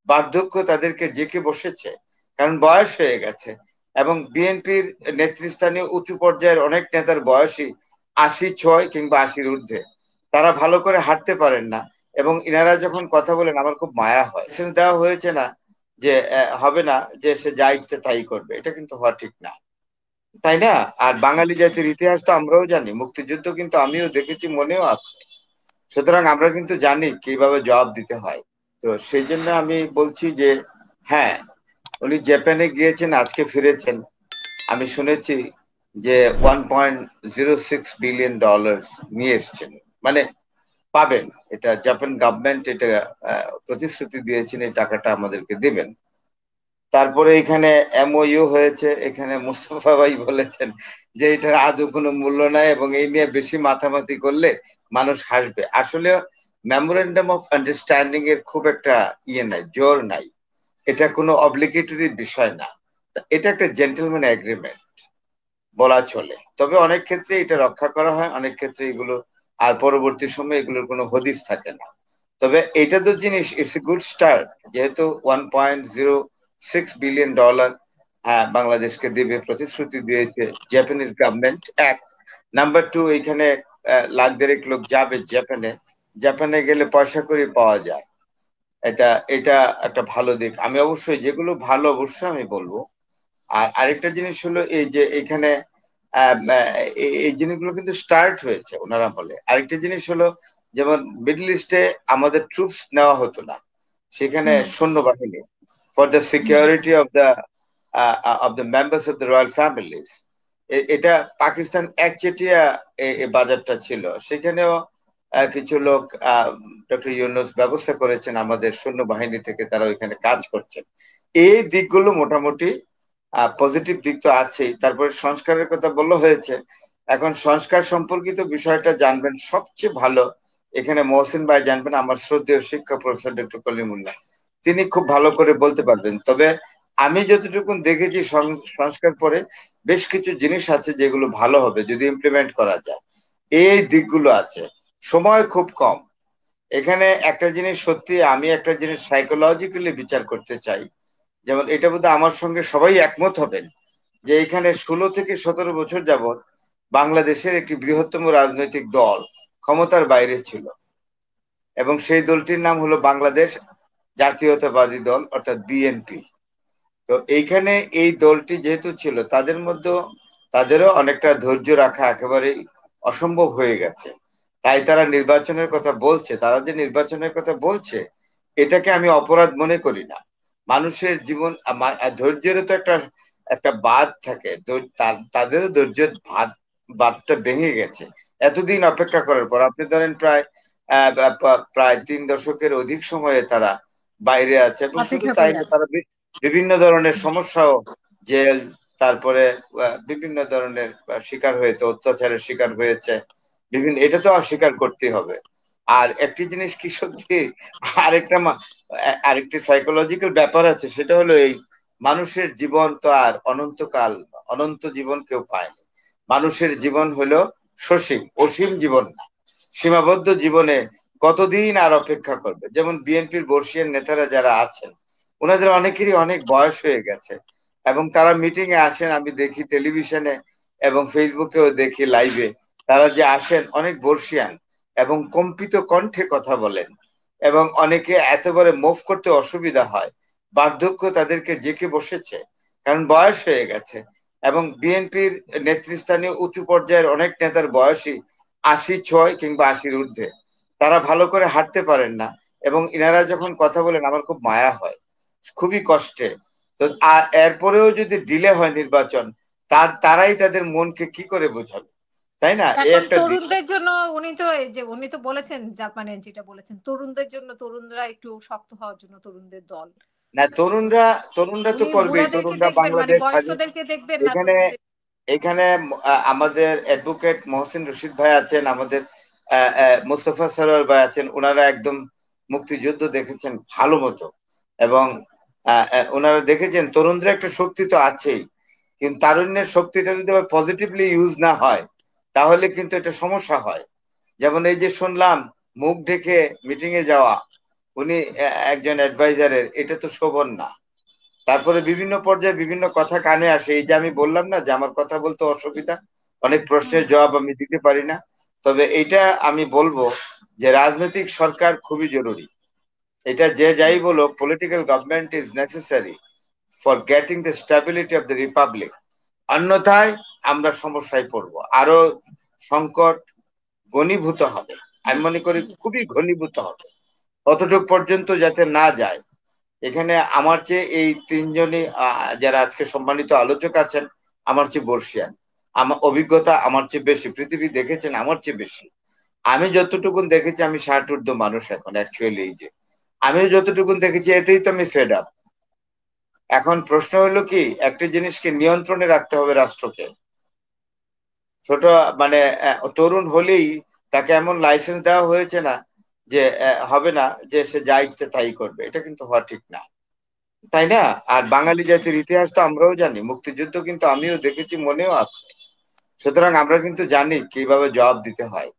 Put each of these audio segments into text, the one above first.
বার্ধক্য তাদেরকে জেঁকে বসেছে, কারণ বয়স হয়ে গেছে। এবং বিএনপির নেতৃস্থানীয় উঁচু পর্যায়ের অনেক নেতার বয়সই ৮০ ছয় কিংবা ৮০-র ঊর্ধ্বে। তারা ভালো করে হাঁটতে পারেন না। এবং ইনারা যখন কথা বলেন আমার খুব মায়া হয়। দেওয়া হয়েছে না যে হবে না, যে সে যা ইচ্ছে তাই করবে, এটা কিন্তু হওয়া ঠিক না, তাই না? আর বাঙালি জাতির ইতিহাস তো আমরাও জানি, মুক্তিযুদ্ধ কিন্তু আমিও দেখেছি, মনেও আছে। সুতরাং আমরা কিন্তু জানি কিভাবে জবাব দিতে হয়। তো সেই জন্য আমি বলছি যে হ্যাঁ, উনি জাপানে গিয়েছেন, আজকে ফিরেছেন। আমি শুনেছি যে $1.06 বিলিয়ন নিয়ে এসছেন, মানে পাবেন। এটা জাপান গভর্নমেন্ট এটা প্রতিশ্রুতি দিয়েছেন এই টাকাটা আমাদেরকে দিবেন। তারপরে এখানে এমওইউ হয়েছে, এখানে মুস্তফা ভাই বলেছেন যে এটার আদৌ কোনো মূল্য নাই এবং এই নিয়ে বেশি মাথামাতি করলে মানুষ হাসবে। আসলে মেমোরেন্ডাম অফ আন্ডারস্ট্যান্ডিং এর খুব একটা নাই, জোর নাই। এটা কোনো অব্লিগেটরি বিষয় না। এটা একটা জেন্টলম্যান এগ্রিমেন্ট বলা চলে। তবে অনেক ক্ষেত্রে এটা রক্ষা করা হয়, অনেক ক্ষেত্রে এগুলো আর পরবর্তী সময়ে এগুলোর কোনো হদিস থাকে না। তবে এটা তো জিনিস, ইটস এ গুড স্টার্ট। যেহেতু $1.06 বিলিয়ন বাংলাদেশকে দেবে প্রতিশ্রুতি দিয়েছে জাপানিজ গভর্নমেন্ট, এক। নাম্বার টু, এখানে লাখ দেড়েক লোক যাবে জাপানে। জাপানে গেলে পয়সা করে পাওয়া যায়। এটা এটা একটা ভালো দিক। আমি অবশ্যই যেগুলো ভালো অবশ্যই আমি বলবো। আর আরেকটা জিনিস হলো এই যে এখানে এই জিনিসগুলো কিন্তু স্টার্ট হয়েছে ওনারা বলে। আরেকটা জিনিস হলো, যেমন মিডল ইস্টে আমাদের ট্রুপস নেওয়া হতো না, সেখানে হুম। সৈন্যবাহিনী for the hmm. Security of the members of the royal families. এটা পাকিস্তান একচেটিয়া এই বাজারটা ছিল, সেখানেও কিছু লোক ডক্টর ইউনূস ব্যবস্থা করেছেন আমাদের সৈন্যবাহিনী থেকে, তারা ওইখানে কাজ করছেন। এই দিকগুলো মোটামুটি পজিটিভ দিক তো আছেই। তারপরে সংস্কারের কথা বলা হয়েছে। এখন সংস্কার সম্পর্কিত বিষয়টা জানবেন সবচেয়ে ভালো এখানে মহসিন ভাই জানবেন, আমার শ্রদ্ধেয় শিক্ষক প্রফেসর ডক্টর কলিমুল্লাহ। তিনি খুব ভালো করে বলতে পারবেন। তবে আমি যতটুকু দেখেছি সংস্কার পরে বেশ কিছু জিনিস আছে যেগুলো ভালো হবে যদি ইমপ্লিমেন্ট করা যায়। এই দিকগুলো আছে। সময় খুব কম। এখানে একটা জিনিস সত্যি, আমি একটা জিনিস সাইকোলজিক্যালি বিচার করতে চাই। যেমন এটা বোধহয় আমার সঙ্গে সবাই একমত হবেন যে এখানে 16 থেকে 17 বছর যাবৎ বাংলাদেশের একটি বৃহত্তম রাজনৈতিক দল ক্ষমতার বাইরে ছিল, এবং সেই দলটির নাম হলো বাংলাদেশ জাতীয়তাবাদী দল, অর্থাৎ বিএনপি। তো এইখানে এই দলটি যেহেতু ছিল, তাদের মধ্যে তাদেরও অনেকটা ধৈর্য রাখা একেবারে অসম্ভব হয়ে গেছে। তাই তারা নির্বাচনের কথা বলছে। তারা যে নির্বাচনের কথা বলছে, এটাকে আমি অপরাধ মনে করি না। মানুষের জীবন ধৈর্যেরও তো একটা একটা বাঁধ থাকে। তাদেরও ধৈর্যের বাঁধটা ভেঙে গেছে এতদিন অপেক্ষা করার পর। আপনি ধরেন প্রায় 3 দশকের অধিক সময়ে তারা বাইরে আছে, এবং শুধু অপেক্ষা তাই করে না, আছে। তারা বিভিন্ন ধরনের সমস্যাও, জেল, তারপরে বিভিন্ন ধরনের শিকার হয়েছে, অত্যাচারের শিকার হয়েছে বিভিন্ন, এটা তো অস্বীকার করতে হবে। আর একটি জিনিস কি সত্যি, আরেকটা আরেকটি সাইকোলজিক্যাল ব্যাপার আছে, সেটা হলো এই মানুষের জীবন তো আর অনন্তকাল, অনন্ত জীবন কেউ পায়নি। মানুষের জীবন হলো সসীম, অসীম জীবন না। সীমাবদ্ধ জীবনে কতদিন আর অপেক্ষা করবে? যেমন বিএনপির বর্ষীয়ান নেতারা যারা আছেন, ওনাদের অনেকেরই অনেক বয়স হয়ে গেছে, এবং তারা মিটিং এ আসেন, আমি দেখি টেলিভিশনে এবং ফেসবুকেও দেখি লাইভে, তারা যে আসেন অনেক বর্ষীয়ান এবং কম্পিত কণ্ঠে কথা বলেন, এবং অনেকে একেবারে মুভ করতে অসুবিধা হয়। বার্ধক্য তাদেরকে জেঁকে বসেছে, কারণ বয়স হয়ে গেছে। এবং বিএনপির নেতৃস্থানীয় উঁচু পর্যায়ের অনেক নেতার বয়সই ৮০ ছয় কিংবা ৮০-র ঊর্ধ্বে। তারা ভালো করে হাঁটতে পারেন না। এবং ইনারা যখন কথা বলেন আমার খুব মায়া হয়, খুবই কষ্টে। তো এরপরেও যদি ডিলে হয় নির্বাচন, তারাই তাদের মনকে কি করে বোঝাবে, তাই না? এই এখন একটা দিক। তরুণদের জন্য উনি তো বলেছেন, জাপানে যেটা বলেছেন, তরুণদের জন্য, তরুণরা একটু শক্ত হওয়ার জন্য তরুণদের দল। না, তরুণরা তরুণরা তো উনি করবেই, বুড়াদেরকে তরুণরা দেখবেন, মানে বাংলাদেশ স্বাধীন। বয়স্কদেরকে দেখবেন না এখানে তরুণদের। এখানে আমাদের অ্যাডভোকেট মহসিন রশিদ ভাই আছেন, আমাদের মোস্তফা সরোয়ার ভাই আছেন। ওনারা একদম মুক্তিযুদ্ধ দেখেছেন ভালো মতো, এবং ওনারা দেখেছেন তরুণদের একটা শক্তি তো আছেই। কিন্তু তারুণ্যের শক্তিটা যদি পজিটিভলি ইউজ না হয়, তাহলে কিন্তু এটা সমস্যা হয়। যেমন এই যে শুনলাম মুখ ঢেকে মিটিং এ যাওয়া, উনি একজন অ্যাডভাইজারের, এটা তো শোভন না। তারপরে বিভিন্ন পর্যায়ে বিভিন্ন কথা কানে আসে, এই যে আমি বললাম না যে আমার কথা বলতে অসুবিধা, অনেক প্রশ্নের জবাব আমি দিতে পারি না। তবে এটা আমি বলবো যে রাজনৈতিক সরকার খুবই জরুরি। এটা যে যাই বলো, political government is necessary for getting the stability of the Republic. অন্যথায় আমরা সমস্যায় পড়বো, আরো সংকট ঘনীভূত হবে। আমি মনে করি খুবই ঘনীভূত হবে, অতটুক পর্যন্ত যাতে না যায়। এখানে আমার চেয়ে এই তিনজনই যারা আজকে সম্মানিত আলোচক আছেন আমার চেয়ে বর্ষিয়ান, আমার অভিজ্ঞতা আমার চেয়ে বেশি, পৃথিবী দেখেছেন আমার চেয়ে বেশি। আমি যতটুকুন দেখেছি, আমি 60 ঊর্ধ্ব মানুষ এখন অ্যাকচুয়ালি, এই যে আমি যতটুকুন দেখেছি এতেই তো আমি ফেড আপ। এখন প্রশ্ন হলো কি, একটা জিনিসকে নিয়ন্ত্রণে রাখতে হবে রাষ্ট্রকে। ছোট মানে তরুণ হলেই তাকে এমন লাইসেন্স দেওয়া হয়েছে না যে হবে না, যে সে যা ইচ্ছে তাই করবে, এটা কিন্তু হওয়া ঠিক না, তাই না? আর বাঙালি জাতির ইতিহাস তো আমরাও জানি, মুক্তিযুদ্ধ কিন্তু আমিও দেখেছি, মনেও আছে। সুতরাং আমরা কিন্তু জানি কিভাবে জবাব দিতে হয়।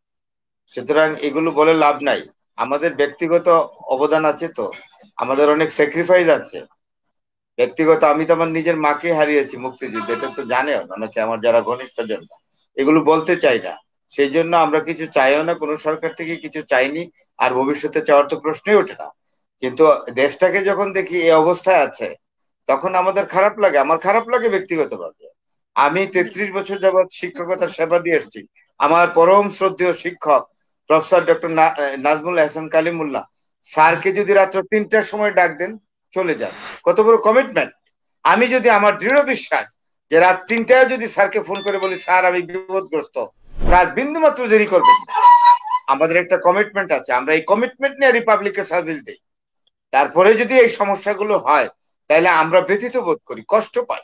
সুতরাং এগুলো বলে লাভ নাই। আমাদের ব্যক্তিগত অবদান আছে তো, আমাদের অনেক স্যাক্রিফাইস আছে ব্যক্তিগত। আমি তো আমার নিজের মাকে হারিয়েছি মুক্তিযুদ্ধে, এটা তো জানে অনেকে, আমার যারা ঘনিষ্ঠ জন। এগুলো বলতে চাই না, সেই জন্য আমরা কিছু চাইও না, কোনো সরকার থেকে কিছু চাইনি, আর ভবিষ্যতে চাওয়ার তো প্রশ্নই ওঠে না। কিন্তু দেশটাকে যখন দেখি এই অবস্থায় আছে, তখন আমাদের খারাপ লাগে, আমার খারাপ লাগে ব্যক্তিগতভাবে। আমি 33 বছর যাবৎ শিক্ষকতার সেবা দিয়ে এসেছি। আমার পরম শ্রদ্ধেয় শিক্ষক প্রফেসর ডক্টর নাজমুল হাসান কালিমুল্লাহ স্যারকে যদি রাত্র 3টার সময় ডাক দেন, চলে যান। কত বড় কমিটমেন্ট! আমি যদি, আমার দৃঢ় বিশ্বাস যে রাত 3টায় যদি স্যারকে ফোন করে বলি স্যার আমি বিপদগ্রস্ত, স্যার বিন্দু মাত্র দেরি করবেন না। আমাদের একটা কমিটমেন্ট আছে, আমরা এই কমিটমেন্ট নিয়ে রিপাবলিকের সার্ভিস দিই। তারপরে যদি এই সমস্যাগুলো হয়, তাহলে আমরা ব্যথিত বোধ করি, কষ্ট পাই।